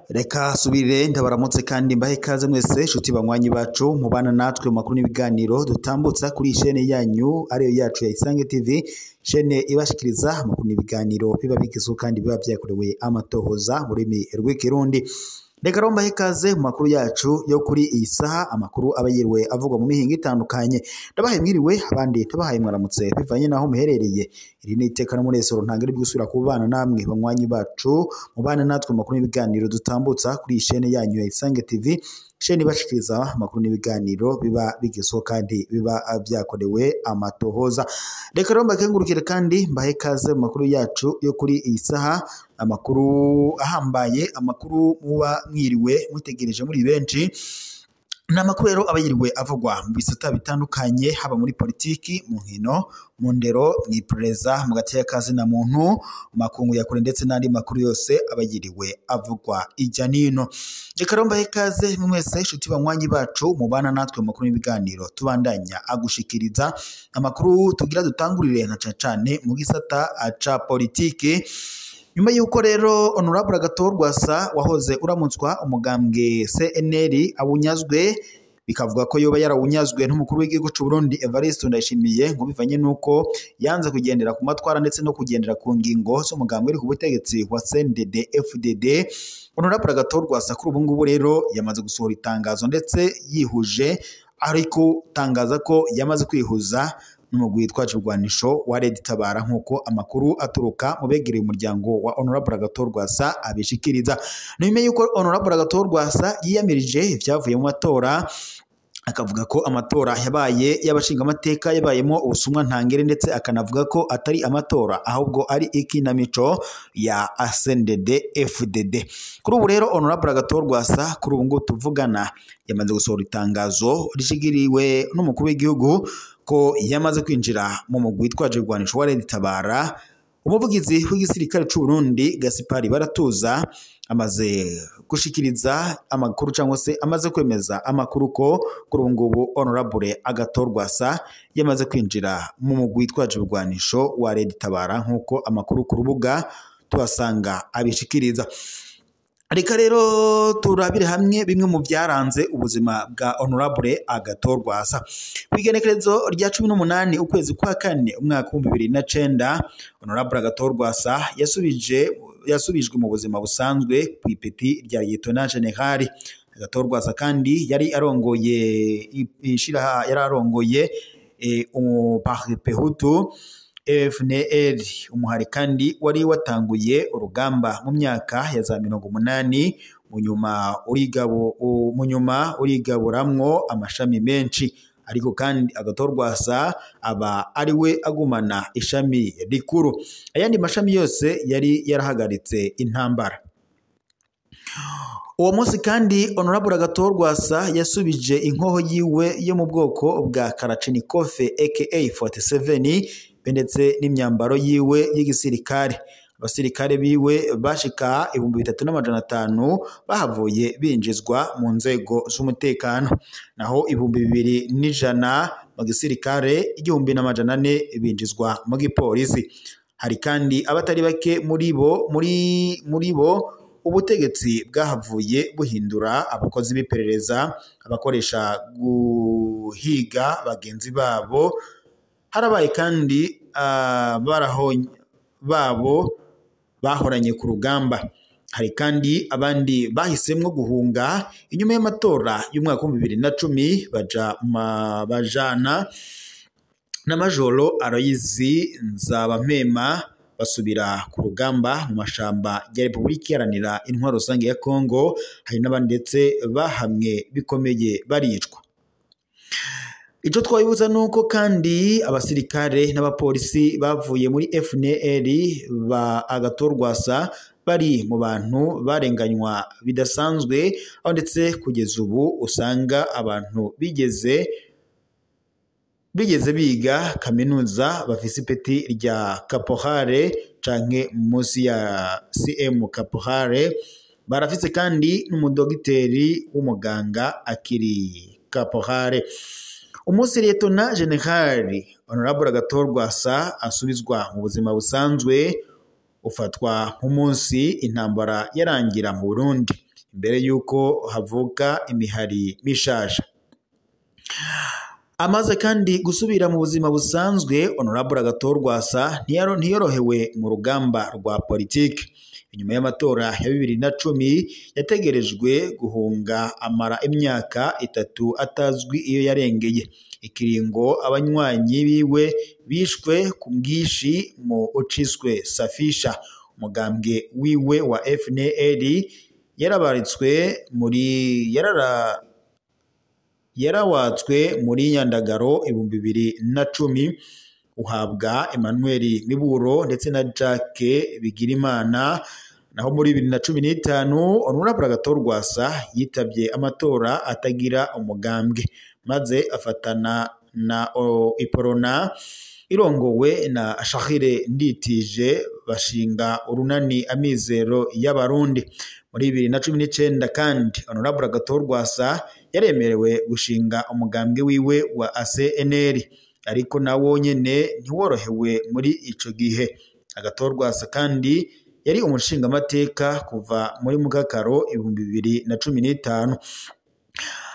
Reka subire ndabaramutse kandi mbahe ikaze mwese shuti banywanyi bacu mubana natwe mu makuru n'ibiganiro dutambutsa kuri chaîne yanyu ariyo yacu ya Isange TV, chaîne ibashikiriza amakuru n'ibiganiro biba bigizwe kandi biba byakorewe amatohoza mu rurimi rw'ikirundi. Reka rero mbahe ikaze mu makuru yacu yo kuri iyi saha, amakuru abayirwe avugwa mu mihingo itandukanye. Ndabahaye mwiriwe abandi tabahaye mwaramutse bivanye naho muherereye. Iri ni iteka n'umunesero ntangire bw'usubira kubana namwe banywanyi bacu mubana natwe mu makuru n'ibiganiro dutambutsa kuri chaîne yanyu ya Isange TV, chaîne ibashikiriza amakuru n'ibiganiro biba bigizwe kandi biba byakorewe amatohoza. Reka rero mbakengurukire kandi mbahe ikaze mu makuru yacu yo kuri iyi saha, amakuru ahambaye, amakuru muba mwiriwe mutegereje muri benshi. Namakuru rero abayiriwe avugwa mu bisata bitandukanye, haba muri politiki, mu nkino, mu ndero, mu iperereza, mu gateka kazi na muntu, mu makungu ya kure ndetse n'andi makuru yose abayiriwe avugwa ijya nino. Reka rero mbahe ikaze mwese inshuti banywanyi bacu mubana natwe mu makuru n'ibiganiro tubandanya agushikiriza amakuru tugira dutangurire na cane mu gisata ca politiki. Nyuma yuko rero Honorable Agathon Rwasa wahoze uramutswa umugambwe CNL awunyazwe, bikavuga ko yoba yarawunyazwe n'umukuru w'igihugu cy'u Burundi Evariste Ndayishimiye ngo bivanye nuko yanze kugendera ku matwara ndetse no kugendera ku ngingo z'umugambwe uri ku butegetsi wa CNDD FDD. Honorable Agathon Rwasa kuri ubu ngubu rero yamaze gusohora itangazo ndetse yihuje, ariko tangaza ko yamaze kwihuza n'umugwi witwaje urwanisho wa Red Tabara nk'uko amakuru aturuka mu begereye umuryango wa Honorable Agathon Rwasa abishikiriza. Nyuma yuko Honorable Agathon Rwasa yiyamirije ivyavuye mu matora, akavuga ko amatora yabaye y'abashinga amateka yabayemo ubusumwa ntangere, ndetse akanavuga ko atari amatora ahubwo ari ikinamico ya CNDD FDD. Kuri ubu rero Honorable Agathon Rwasa kuri ubu ngo tuvugana yamaze gusohora itangazo rishigiriwe n'umukuru w'igihugu ko yamaze kwinjira mu mugwi witwaje urwanisho wa Red Tabara. Umuvugizi w'igisirikare cy'u Burundi Gaspard Baratuza amaze gushikiriza amakuru cyangwa se amaze kwemeza amakuru ko kuri ubu ngubu Honorable Agathon Rwasa yamaze kwinjira mu mugwi witwaje urwanisho wa Red Tabara nk'uko amakuru ku rubuga tubasanga abishikiriza. Reka rero turabire hamwe bimwe mu byaranze ubuzima bwa Honorable Agathon Rwasa. Kwigenekerezo rya 18 ukwezi kwa kane umwaka wa 2009, Honorable Agathon Rwasa yasubijwe mu buzima busanzwe ku ipeti rya Lieutenant General. Agathon Rwasa kandi yari arongoye Parti Hutu FNL, umuhari kandi wari watanguye urugamba mu myaka ya za 80, mu nyuma urigaburamwo amashami menshi, ariko kandi Agathon Rwasa aba ariwe agumana ishami rikuru, ayandi mashami yose yari yarahagaritse intambara. Uwo munsi kandi Honorable Agathon Rwasa yasubije inkoho yiwe yo mu bwoko bwa Kalashnikov aka 47 ndetse n'imyambaro yiwe y'igisirikare. Abasirikare biwe bashika 3500 bahavuye binjizwa mu nzego z'umutekano, naho 2100 mu gisirikare, 1400 binjizwa mu gipolisi. Hari kandi abatari bake muri bo ubutegetsi bwahavuye buhindura abakozi b'iperereza, abakoresha guhiga bagenzi babo. Harabaye kandi babo bahoranye ku rugamba. Hari kandi abandi bahisemwo guhunga inyuma y'amatora y'umwaka wa 2010 bajana na Majoro Aloyizi Nzabampema basubira ku rugamba mu mashamba ya Repubulika Iharanira Intwaro Rusange ya Kongo. Hari n'abandi ndetse bahamwe bikomeye baricwa. Ico twayibuza nuko kandi abasirikare n'abapolisi bavuye muri FNL ba Agathon Rwasa bari mu bantu barenganywa bidasanzwe, aho ndetse kugeza ubu usanga abantu bigeze biga kaminuza bafise ipeti rya Caporale canke munsi ya CM Caporale, barafise kandi n'umudogiteri w'umuganga akiri Caporale. umunsi Lieutenant General Honorable Agathon Rwasa asubizwa mu buzima busanzwe ufatwa nk'umunsi intambara yarangira mu Burundi imbere yuko havuka imihari mishasha. Amaze kandi gusubira mu buzima busanzwe, Honorable Agathon Rwasa ntiyorohewe mu rugamba rwa politiki. Inyuma y'amatora ya 2010 yategerejwe guhunga amara imyaka 3 atazwi iyo yarengeye. Ikiringo abanywanyi biwe bishwe ku bwishi mu uciswe Safisha, umugambwe wiwe wa FNL yarawatswe muri Nyandagaro 2010 uhabwa Emmanuel Miburo ndetse na Jacques Bigirimana. Naho muri 2015 Honorable Agathon Rwasa yitabye amatora atagira umugambwe maze afatana na Iporona irongowe na Shahire Nditije bashinga urunani Amizero y'Abarundi. Muri 2019 kandi Honorable Agathon Rwasa yaremerewe gushinga umugambwe wiwe wa ACNL, ariko nawo nyene ntiworohewe muri ico gihe. Agathon Rwasa kandi yari umushinga amateka kuva muri Mugakaro 2015.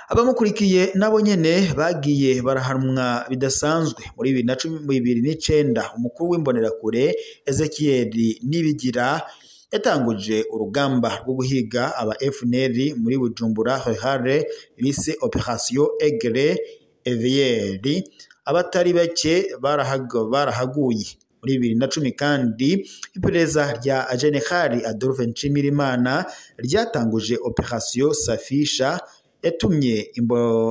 Abamukurikiye nabo nyene bagiye barahanwa bidasanzwe. Muri 2019 umukuru w'imbonerakure Ezekiel Nibigira yatanguje urugamba rwo guhiga aba FNL muri Bujumbura Hare bise Operation Aigle Evier. Abatari bake barahaguye. Muri 2010 kandi iperereza rya General Adolphe Nshimirimana ryatanguje Operation Safisha yatumye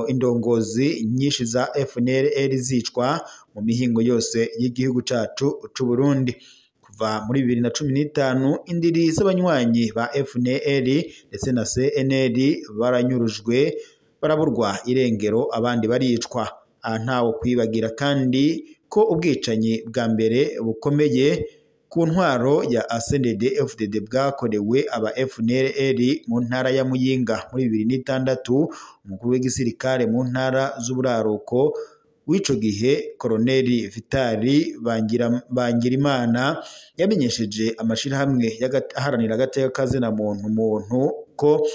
indongozi nyinshi za FNL zicwa mu mihingo yose y'igihugu cacu c'u Burundi. Kuva muri 2015 indiri z'abanywanyi ba FNL ndetse na CNL baranyurujwe baraburwa irengero, abandi baricwa. Ntawo kwibagira kandi ko ubwicanyi bwa mbere bukomeye ku ntwaro ya CNDD-FDD bwakorewe aba FNL mu ntara ya Muyinga muri 2006. Umukuru w'igisirikare mu ntara z'uburaruko w'ico gihe Colonel Vitali Bangirimana yamenyesheje amashirahamwe y'aharanira agateka kazina muntu ko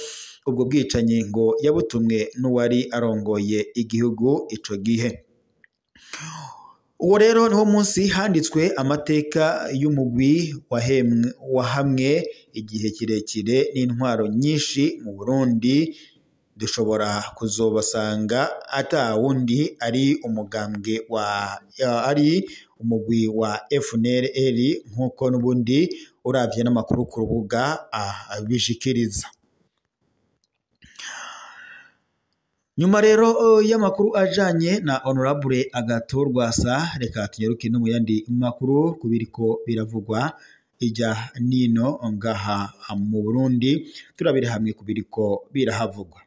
ubwo bwicanyi ngo yabutumwe n'uwari arongoye igihugu ico gihe. Uwo rero niho munsi handitswe amateka y'umugwi wahamwe igihe kirekire n'intwaro nyinshi mu Burundi. Dushobora kuzobasanga ata wundi ari umugwi wa FNL nk'uko n'ubundi uravye n'amakuru ku rubuga abishikiriza. Nyuma rero y'amakuru ajanye na Honorable Agathon Rwasa, reka tunyaruke no mu yandi makuru kubiriko biravugwa ija nino ngaha mu Burundi, turabire hamwe kubiriko birahavugwa.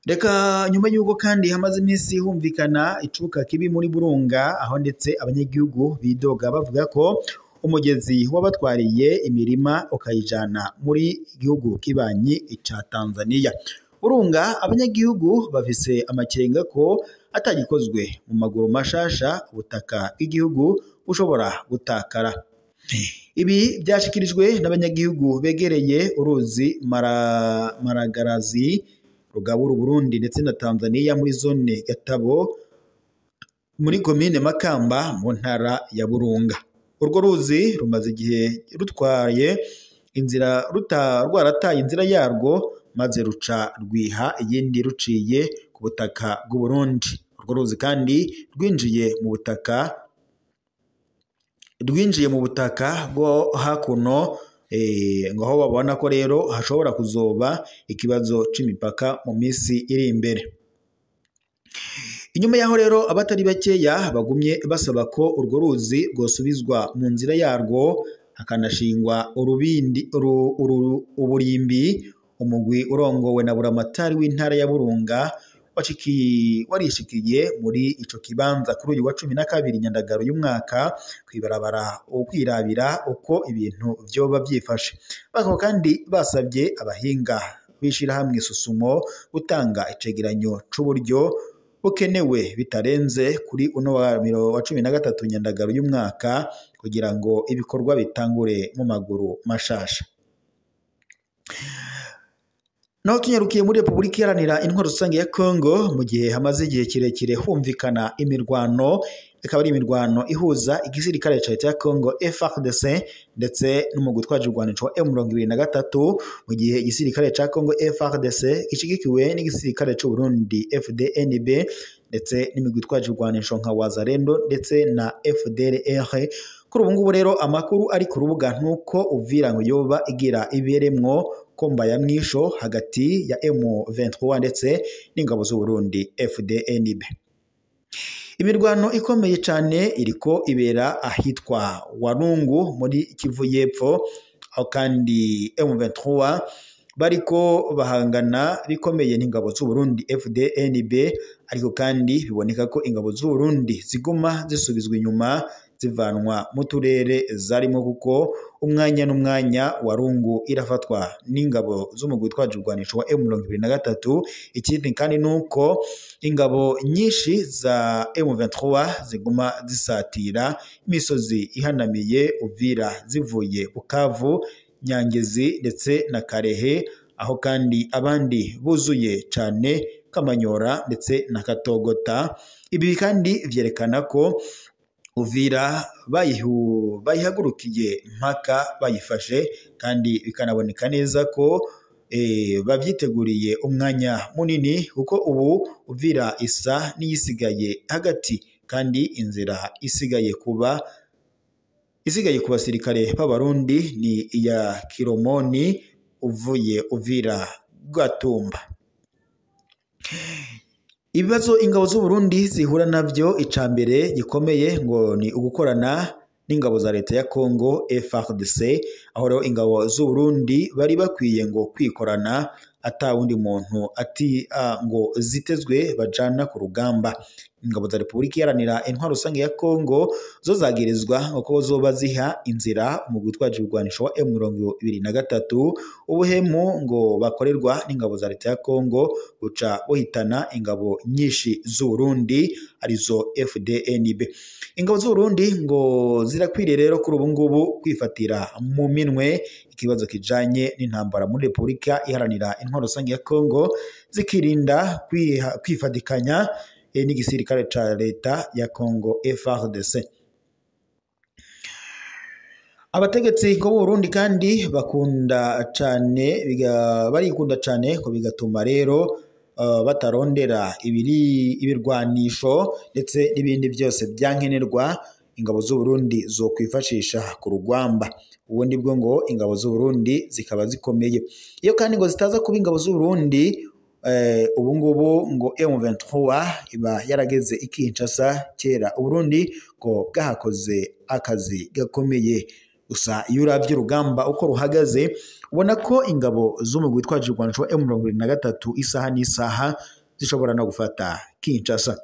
Reka nyuma y'uko kandi hamaze iminsi humvikana icuka kibi muri Burunga, aho ndetse abanyagihugu bidoga bavuga ko umugezi wabatwariye imirima ukayijana muri gihugu kibanyi ca Tanzania. Burunga abanyagihugu bafise amakenga ko atagikozwe mu maguru mashasha ubutaka bw'igihugu bushobora gutakara. Ibi byashikirijwe n'abanyagihugu begereye uruzi Maragarazi rugabura Burundi ndetse na Tanzania muri zone Gatabo muri komine Makamba mu ntara ya Burunga. Urwo ruzi rumaze igihe rutwaye inzira rwarataye inzira yarwo maze ruca rwiha iyindi ruciye ku butaka bw'u Burundi. Urwo ruzi kandi rwinjiye mu butaka bwo hakuno ngo aho babona ko rero hashobora kuzoba ikibazo c'imipaka mu misi iri imbere. Inyuma yaho rero abatari bakeya bagumye basaba ko urwo ruzi rwosubizwa mu nzira yarwo hakanashingwa uburimbi. Umugwi urongowe na buramatari w'intara ya Burunga warishikiye muri ico kibanza kuri uyu wa 12 Nyandagaro y'umwaka kwibarabara ukwirabira uko ibintu vyoba vyifashe. Bakaba kandi basabye abahinga bishirahamwe Susumo gutanga icegeranyo c'uburyo bukenewe bitarenze kuri uno wa 13 Nyandagaro y'umwaka kugira ngo ibikorwa bitangure mu maguru mashasha. Naho tunyarukiye muri Republika Iharanira Intwaro Rusange ya Kongo mu gihe hamaze igihe kirekire humvikana imirwano, ikaba ari imirwano ihuza igisirikare ca leta ya Kongo FARDC ndetse n'umugwi utwaje urwanisho wa M23, mu gihe igisirikare ca Kongo FARDC gishigikiwe n'igisirikare c'u Burundi FDNB ndetse n'imigwi itwaje urwanisho nka Wazalendo ndetse na FDLR. Kuri ubu ngubu rero amakuru ari ku rubuga nuko Uvira ngo yoba igira iberemwo komba ya mwisho hagati ya M23 ndetse n'ingabo z'u Burundi FDNB. Imirwano ikomeye cyane iriko ibera ahitwa Walungu muri Kivu y'Epfo, aho kandi M23 bariko bahangana bikomeye n'ingabo z'u Burundi FDNB, ariko kandi biboneka ko ingabo z'u Burundi ziguma zisubizwa inyuma zivanwa mu turere zarimo, kuko umwanya n'umwanya Walungu irafatwa n'ingabo z'umugwi utwaje urwanisho wa M23. Ikindi kandi nuko ingabo nyinshi za M23 ziguma zisatira imisozi ihanamiye Uvira zivuye Bukavu, Nyangezi ndetse na Karehe, aho kandi abandi buzuye cyane Kamanyora ndetse na Katogota. Ibi kandi vyerekana ko Uvira bayihagurukiye mpaka bayifashe, kandi bikanaboneka neza ko bavyiteguriye umwanya munini, kuko ubu Uvira isa n'iyisigaye hagati, kandi inzira isigaye ku basirikare b'Abarundi ni iya Kiromoni uvuye Uvira Gatumba. Ibibazo ingabo z'u Burundi zihura navyo, icambere gikomeye ngo ni ugukorana n'ingabo za leta ya Kongo FARDC, aho rero ingabo z'u Burundi bari bakwiye ngo kwikorana ata wundi muntu ngo zitezwe bajana ku rugamba. Ingabo za Republika Iharanira Intwaro Rusange ya Kongo zo zagirizwa ko zoba ziha inzira mu gutwaje urwanisho wa M23, ubuhemu ngo bakorerwa n'ingabo za leta ya Kongo guca bohitana ingabo nyinshi z'u Burundi arizo FDNB. Ingabo z'u Burundi ngo zirakwiriye rero kuri ubu ngubu kwifatira mu minwe ikibazo kijanye n'intambara muri Republika Iharanira Intwaro Rusange ya Kongo, zikirinda kwifatikanya n'igisirikare ca leta ya Kongo FARDC. Abategetsi b'u Burundi kandi barikunda cane ko bigatuma rero batarondera ibirwanisho ndetse n'ibindi byose byankenerwa ingabo z'u Burundi zo kwifashisha ku rugamba. Ubundi bwo ngo ingabo z'u Burundi zikaba zikomeye, iyo kandi ngo zitaza kuba ingabo z'u Burundi ubu ngubu ngo M23 iba yarageze ikinshasa kera. U Burundi ngo bwahakoze akazi gakomeye, gusa iyo uravye urugamba uko ruhagaze ubona ko ingabo z'umugwi witwaje urwanisho wa M23 isaha n'isaha zishobora no gufata Kinshasa.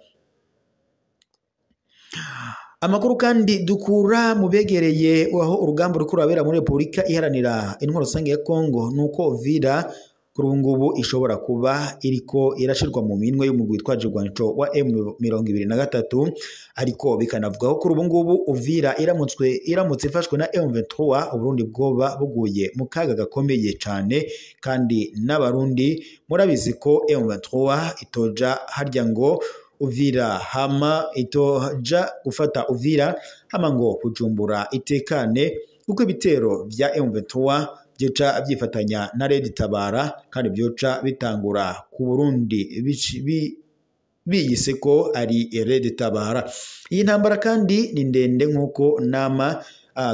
Amakuru kandi dukura mu begereye aho urugamba rukuru abera muri Republika Iharanira Intwaro Rusange ya Kongo nuko Uvira kuri ubu ngubu ishobora kuba iriko irashirwa mu minwe y'umugwi witwaje urwanisho wa M23, ariko bikanavuga ko kuri ubu ngubu Uvira iramutse ifashwe na M23 Uburundi bwoba buguye mu kaga gakomeye cyane. Kandi n'Abarundi murabizi ko M23 itoja harya ngo Uvira hama itoja gufata Uvira hama ngo kujumbura itekane, kuko ibitero vya M23 byoca byifatanya na Red Tabara kandi byoca bitangura ku Burundi biyise ko ari Red Tabara. Iyi ntambara kandi ni ndende nk'uko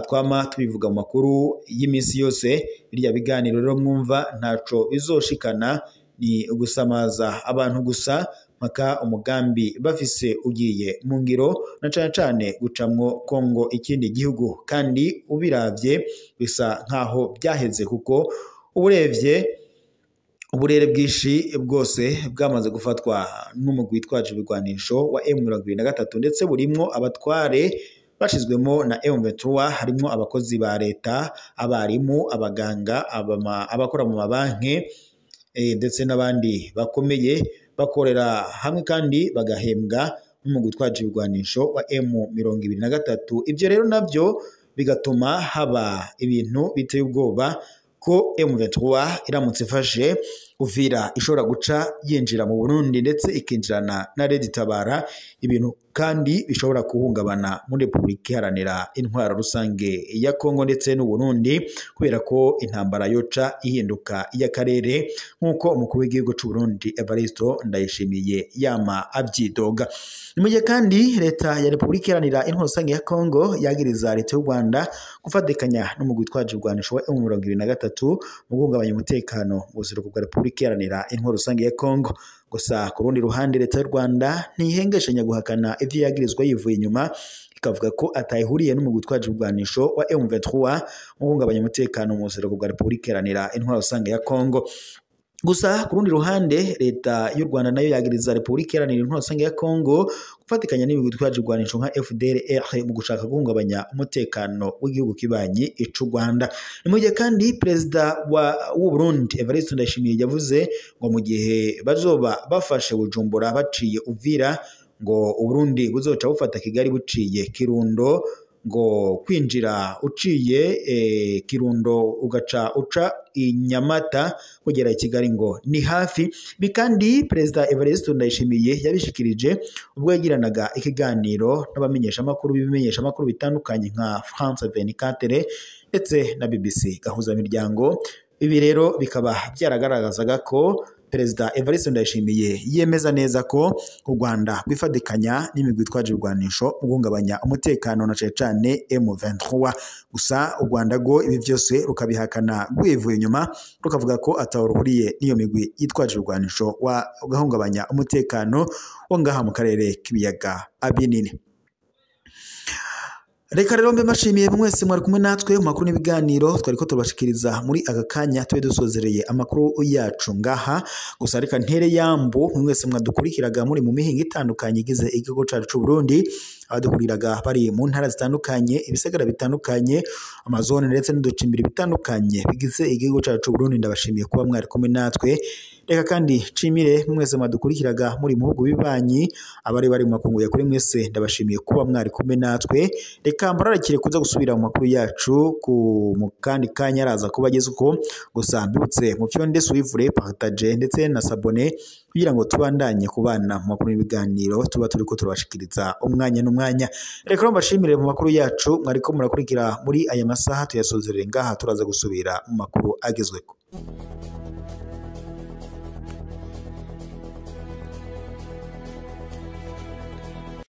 twama tubivuga mu makuru y'iminsi yose. Birya biganiro rero mwumva ntaco bizoshikana, ni gusamaza abantu gusa maka umugambi bafise ugiye mu ngiro, na cane gucamwo Kongo ikindi gihugu. Kandi ubiravye bisa nkaho byaheze, kuko uburere bwishi bwose bwamaze gufatwa n'umugwi witwaje ibigwanisho wa M23 ndetse burimwo abatware bashizwemo na M23, harimo abakozi ba leta, abarimu, abaganga, abakora mu mabanki, ndetse n'abandi bakomeye bakorera hamwe kandi bagahembwa n'umugwi utwaje ibigwanisho wa M23. Ivyo rero navyo bigatuma haba ibintu biteye ubwoba ko M23 iramutse ifashe Uvira ishobora guca yinjira mu Burundi ndetse ikinjirana na Red Tabara, ibintu kandi bishobora kuhungabana muri Republika Iharanira Intwaro Rusange ya Kongo ndetse n'u Burundi, kubera ko intambara yoca ihinduka y'akarere nk'uko umukuru w'igihugu cy'u Burundi Evariste Ndayishimiye yama abyidoga. Ni mu gihe kandi leta ya Republika Iharanira Intwaro Rusange ya Kongo yagiriza leta y'u Rwanda gufatikanya n'umugwi utwaje ibigwanisho wa M23 mu guhungabanya umutekano mu buseruko bwa Republika Iharanira Intwaro Rusange ya Kongo. Gusa ku rundi ruhande leta y'u Rwanda ntihengeshanya guhakana ivyo yagirizwa yivuye inyuma, ikavuga ko atayihuriye n'umugwi utwaje ibigwanisho wa M23 mu guhungabanya umutekano mu buseruko bwa Republika Iharanira Intwaro Rusange ya Kongo. Gusa ku rundi ruhande leta y'u Rwanda nayo yagiriza Republika Iharanira Intwaro Rusange ya Kongo gufatikanya n'ibigwi bitwaje ibigwanisho nka FDLR mu gushaka guhungabanya umutekano w'igihugu kibanyi c'u Rwanda. Ni mu gihe kandi perezida w'u Burundi Evariste Ndayishimiye yavuze ngo mu gihe bazoba bafashe Bujumbura baciye Uvira, ngo u Burundi buzoca bufata Kigali buciye Kirundo, ngo kwinjira uciye Kirundo ugaca uca Inyamata kugera i Kigali ngo ni hafi. Bikandi perezida Evariste Ndayishimiye yabishikirije ubwo yagiranaga ikiganiro n'abamenyesha makuru b'ibimenyesha makuru bitandukanye nka France 24 ndetse na BBC gahuza miryango. Ibi rero bikaba byaragaragazaga ko perezida Evariste Ndayishimiye yemeza neza ko u Rwanda rwifatikanya n'imigwi itwaje ibigwanisho mu guhungabanya umutekano na cane M23. Gusa u Rwanda go ibi byose rukabihakana rwivuye inyuma, rukavuga ko atawuruhuriye n'iyo migwi yitwaje ibigwanisho wa gahungabanya umutekano wo ngaha mu karere k'ibiyaga binini. Reka rero mbe mashimiye mwese mwari kumwe natwe mu makuru n'ibiganiro twariko tubashikiriza muri aka kanya tube dusozereye amakuru yacu ngaha. Gusa reka ntere yambo mwese mwadukurikiraga muri mu mihinga itandukanye igize igihugu cacu c'u Burundi, abadukuriraga bari mu ntara zitandukanye, ibisagara bitandukanye, amazone ndetse n'uducimbiri bitandukanye bigize igihugu cacu c'u Burundi. Ndabashimiye kuba mwari kumwe natwe. Reka kandi cimire mwese mwadukurikiraga muri mu bihugu bibanyi, abari mu makungu ya kuri mwese ndabashimiye kuba mwari kumwe natwe. Reka mbararakire kuza gusubira mu makuru yacu ku kandi kanya araza kuba ageze uko. Gusa mbibutse mu fyonde suivre partage ndetse na s'abonner kugira ngo tubandanye kubana mu makuru n'ibiganiro tuba turiko turabashikiriza umwanya n'umwanya. Reka mbashimire mu makuru yacu mwariko murakurikira muri aya masaha tuyasozerere ngaha, turaza gusubira mu makuru agezweko.